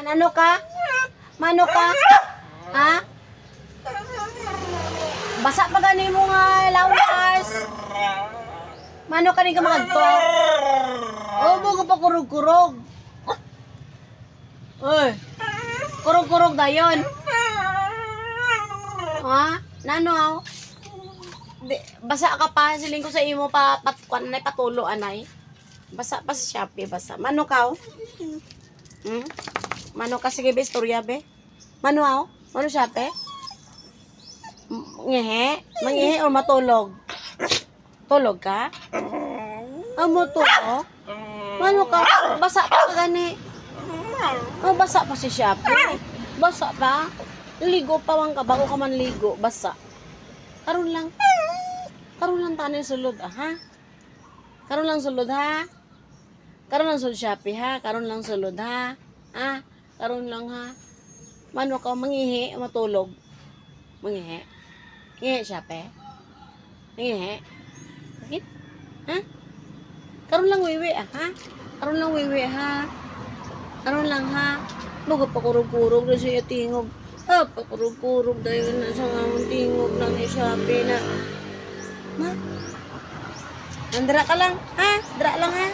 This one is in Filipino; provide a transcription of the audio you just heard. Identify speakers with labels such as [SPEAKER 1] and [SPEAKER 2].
[SPEAKER 1] Ano ka? Mano ka? Ha? Basa pa gani mo nga lawas. Mano ka rin ka magto? O, mo pa kurog-kurog. Uy, kurog-kurog dayon. Ha? Nano? Basa ka pa, siling ko sa imo pa anay patulo anay. Basa pa sa Shopee, basa. Mano ka? Hmm? Mano ka sige be istorya be? Mano aw? Mano Shopee? Ngehe? Mangehe o matulog? Tulog ka? Amo to? Mano ka? Basa pa ka gani? Oh, basa pa si Shopee. Basa pa? Ligo pa man ka bago ka man ligo, basa. Karon lang tanin sulod ha? Karon lang sulod ha? Karon lang sulod Shopee ha? Karon lang sulod ha? Ha? Karon lang ha? Mano ka mangihi matulog? Mangihi? Ngihi Shopee? Ngihi? Bakit? Ha? Karon lang wiwi ha? Karon lang wiwi ha? Karon lang ha? Bago pa kurog-kurog na siya tingog. Ah, pakurog-kurog dahil na sa ngamong tingog ng Shopee na. Ma? Andra ka lang, ha? Dra lang, ha?